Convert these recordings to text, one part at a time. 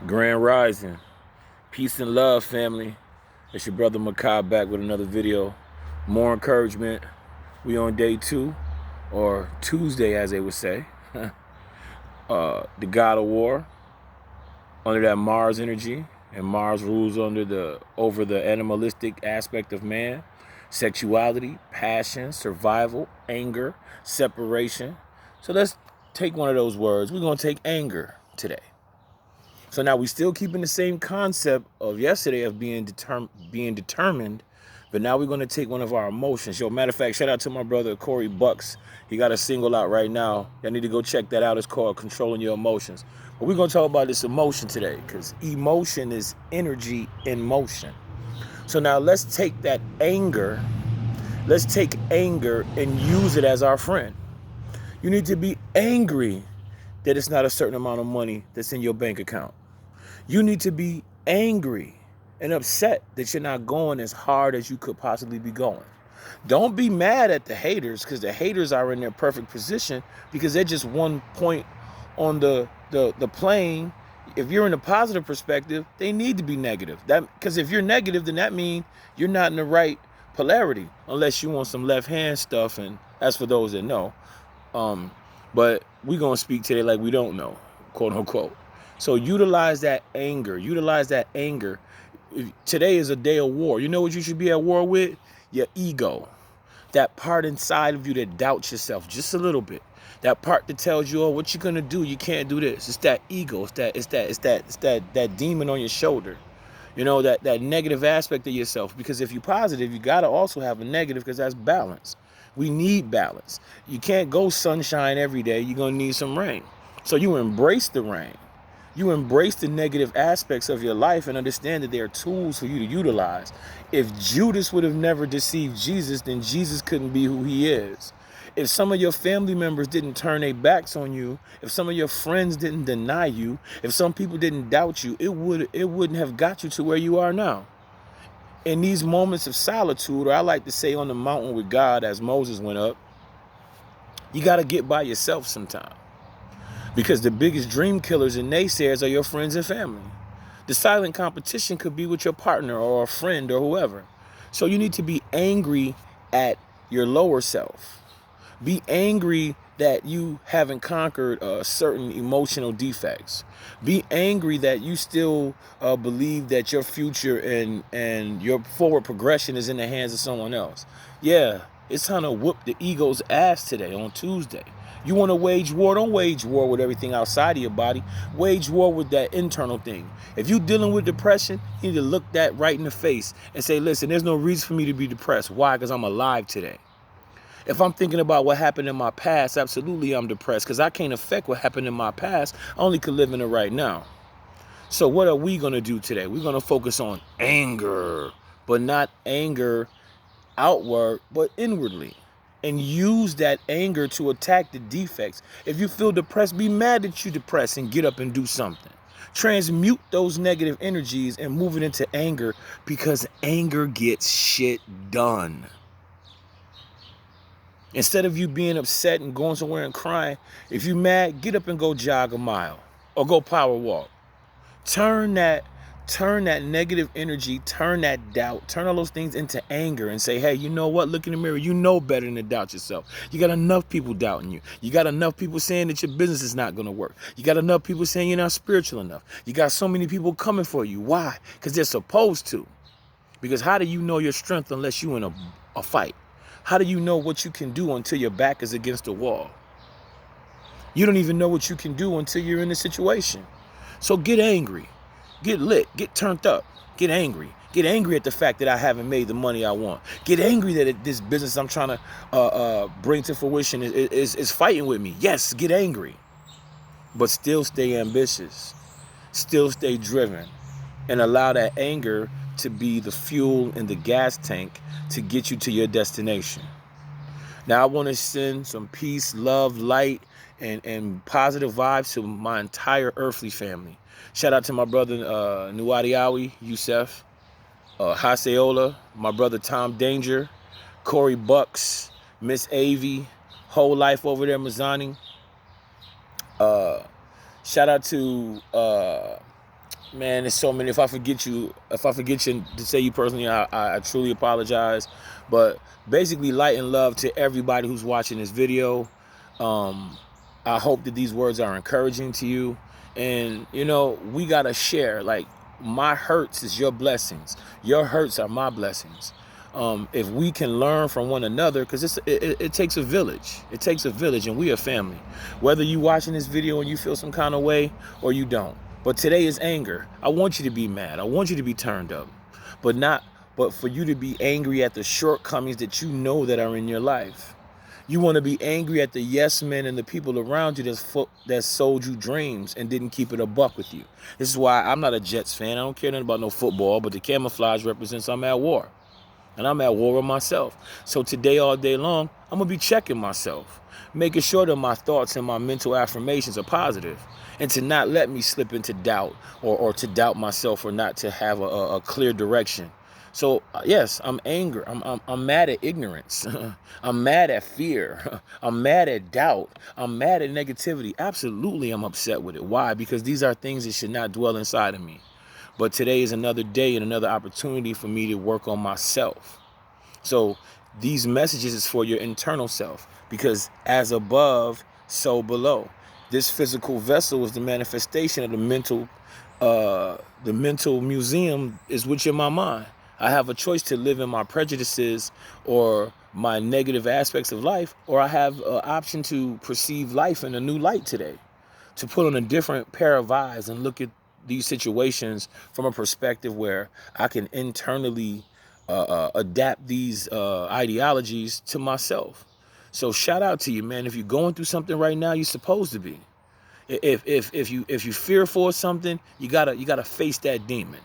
Grand Rising, peace and love, family. It's your brother Makai back with another video. More encouragement. We on day 2, or Tuesday, as they would say. The God of War, under that Mars energy, and Mars rules over the animalistic aspect of man, sexuality, passion, survival, anger, separation. So let's take one of those words. We're gonna take anger today. So now we still keeping the same concept of yesterday of being determined, but now we're going to take one of our emotions. Yo, matter of fact, shout out to my brother Corey Bucks. He got a single out right now. Y'all need to go check that out. It's called Controlling Your Emotions. But we're going to talk about this emotion today because emotion is energy in motion. So now let's take that anger. Let's take anger and use it as our friend. You need to be angry that it's not a certain amount of money that's in your bank account. You need to be angry and upset that you're not going as hard as you could possibly be going. Don't be mad at the haters, because the haters are in their perfect position because they're just one point on the plane. If you're in a positive perspective, they need to be negative. Because if you're negative, then that means you're not in the right polarity, unless you want some left hand stuff. And that's for those that know. But we're going to speak today like we don't know, quote unquote. So utilize that anger. Utilize that anger. Today is a day of war. You know what you should be at war with? Your ego. That part inside of you that doubts yourself just a little bit. That part that tells you, oh, what you gonna do? You can't do this. It's that ego. It's that demon on your shoulder. You know, that negative aspect of yourself. Because if you're positive, you gotta also have a negative, because that's balance. We need balance. You can't go sunshine every day. You're gonna need some rain. So you embrace the rain. You embrace the negative aspects of your life and understand that they are tools for you to utilize. If Judas would have never deceived Jesus, then Jesus couldn't be who he is. If some of your family members didn't turn their backs on you, if some of your friends didn't deny you, if some people didn't doubt you, it wouldn't have got you to where you are now. In these moments of solitude, or I like to say on the mountain with God, as Moses went up, you got to get by yourself sometime. Because the biggest dream killers and naysayers are your friends and family. The silent competition could be with your partner or a friend or whoever. So you need to be angry at your lower self. Be angry that you haven't conquered certain emotional defects. Be angry that you still believe that your future and your forward progression is in the hands of someone else. Yeah, it's time to whoop the ego's ass today on Tuesday. You want to wage war? Don't wage war with everything outside of your body. Wage war with that internal thing. If you're dealing with depression, you need to look that right in the face and say, listen, there's no reason for me to be depressed. Why? Because I'm alive today. If I'm thinking about what happened in my past, absolutely I'm depressed, because I can't affect what happened in my past. I only can live in it right now. So what are we going to do today? We're going to focus on anger, but not anger outward, but inwardly. And use that anger to attack the defects. If you feel depressed, be mad that you're depressed and get up and do something. Transmute those negative energies and move it into anger, because anger gets shit done. Instead of you being upset and going somewhere and crying, if you're mad, get up and go jog a mile or go power walk. Turn that negative energy, turn that doubt, turn all those things into anger and say, hey, you know what? Look in the mirror. You know better than to doubt yourself. You got enough people doubting you. You got enough people saying that your business is not going to work. You got enough people saying you're not spiritual enough. You got so many people coming for you. Why? Because they're supposed to. Because how do you know your strength unless you're in a fight? How do you know what you can do until your back is against the wall? You don't even know what you can do until you're in a situation. So get angry, get lit, get turned up, get angry. Get angry at the fact that I haven't made the money I want. Get angry that this business I'm trying to bring to fruition is fighting with me. Yes, get angry. But still stay ambitious. Still stay driven. And allow that anger to be the fuel in the gas tank to get you to your destination. Now, I want to send some peace, love, light, and positive vibes to my entire earthly family. Shout out to my brother Nuadiawi, Youssef, Haseola, my brother Tom Danger, Corey Bucks, Miss Avy, Whole Life over there, Mazzani. Shout out to Man, there's so many. If I forget you to say you personally, I truly apologize. But basically, light and love to everybody who's watching this video. Um, I hope that these words are encouraging to you. And, you know, we got to share. Like, my hurts is your blessings. Your hurts are my blessings. If we can learn from one another, because it takes a village. It takes a village, and we are family. Whether you watching this video and you feel some kind of way or you don't. But today is anger. I want you to be mad. I want you to be turned up. But for you to be angry at the shortcomings that you know that are in your life. You want to be angry at the yes men and the people around you that sold you dreams and didn't keep it a buck with you. This is why I'm not a Jets fan. I don't care nothing about no football, but the camouflage represents I'm at war. And I'm at war with myself. So today, all day long, I'm going to be checking myself, making sure that my thoughts and my mental affirmations are positive, and to not let me slip into doubt or to doubt myself or not to have a clear direction. So yes, I'm angry. I'm mad at ignorance. I'm mad at fear. I'm mad at doubt. I'm mad at negativity. Absolutely, I'm upset with it. Why? Because these are things that should not dwell inside of me. But today is another day and another opportunity for me to work on myself. So these messages is for your internal self, because as above, so below. This physical vessel is the manifestation of the mental museum is what's in my mind. I have a choice to live in my prejudices or my negative aspects of life, or I have an option to perceive life in a new light today, to put on a different pair of eyes and look at these situations from a perspective where I can internally adapt these ideologies to myself. So shout out to you, man. If you're going through something right now, you're supposed to be. If you fearful of something, you gotta face that demon.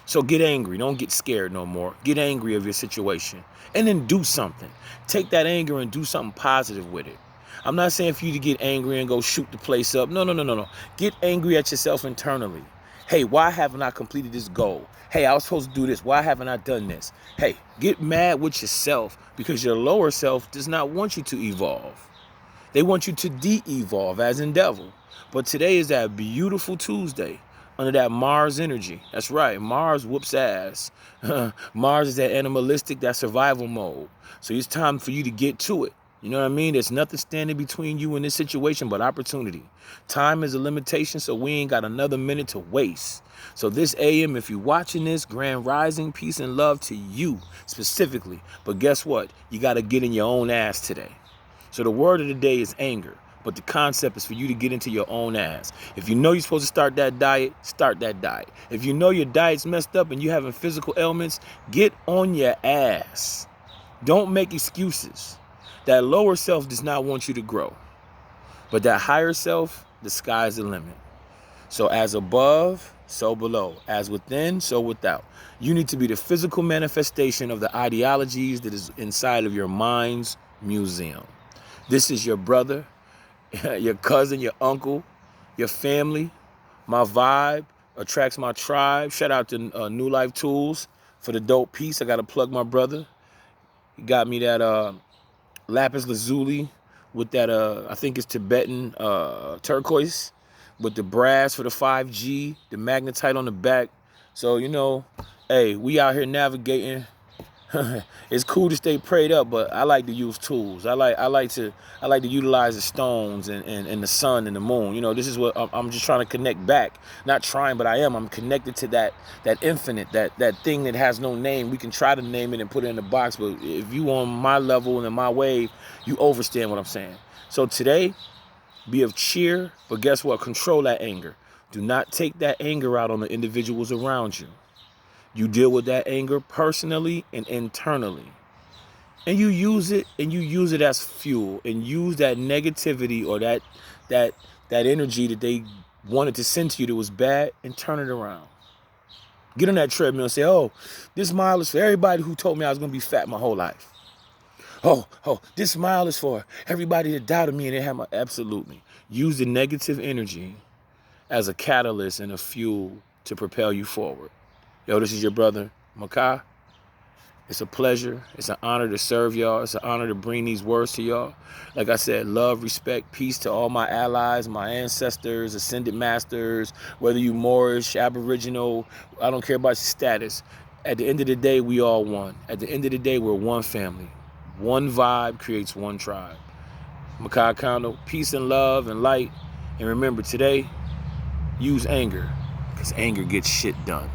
So get angry. Don't get scared no more. Get angry of your situation and then do something. Take that anger and do something positive with it. I'm not saying for you to get angry and go shoot the place up. No. Get angry at yourself internally. Hey, why haven't I completed this goal? Hey, I was supposed to do this. Why haven't I done this? Hey, get mad with yourself because your lower self does not want you to evolve. They want you to de-evolve, as in devil. But today is that beautiful Tuesday under that Mars energy. That's right, Mars whoops ass. Mars is that animalistic, that survival mode. So it's time for you to get to it. You know what I mean? There's nothing standing between you and this situation but opportunity. Time is a limitation, so we ain't got another minute to waste. So this AM, if you're watching this, grand rising, peace and love to you specifically. But guess what? You got to get in your own ass today. So the word of the day is anger, but the concept is for you to get into your own ass. If you know you're supposed to start that diet, start that diet. If you know your diet's messed up and you're having physical ailments, get on your ass. Don't make excuses. That lower self does not want you to grow. But that higher self, the sky's the limit. So as above, so below. As within, so without. You need to be the physical manifestation of the ideologies that is inside of your mind's museum. This is your brother, your cousin, your uncle, your family. My vibe attracts my tribe. Shout out to New Life Tools for the dope piece. I got to plug my brother. He got me that lapis lazuli with that, I think it's Tibetan turquoise with the brass for the 5G, the magnetite on the back. So, you know, hey, we out here navigating. It's cool to stay prayed up, but I like to use tools. I like to utilize the stones and the sun and the moon. You know, this is what I'm just trying to connect back. Not trying, but I am. I'm connected to that infinite, that thing that has no name. We can try to name it and put it in a box, but if you on my level and in my wave, you understand what I'm saying. So today, be of cheer, but guess what? Control that anger. Do not take that anger out on the individuals around you. You deal with that anger personally and internally. And you use it as fuel, and use that negativity or that energy that they wanted to send to you that was bad and turn it around. Get on that treadmill and say, oh, this mile is for everybody who told me I was going to be fat my whole life. Oh, this mile is for everybody that doubted me and they had my... Absolutely. Use the negative energy as a catalyst and a fuel to propel you forward. Yo, this is your brother, Makai. It's a pleasure. It's an honor to serve y'all. It's an honor to bring these words to y'all. Like I said, love, respect, peace to all my allies, my ancestors, ascended masters, whether you Moorish, Aboriginal, I don't care about your status. At the end of the day, we all one. At the end of the day, we're one family. One vibe creates one tribe. Makai Kondo, peace and love and light. And remember, today, use anger, because anger gets shit done.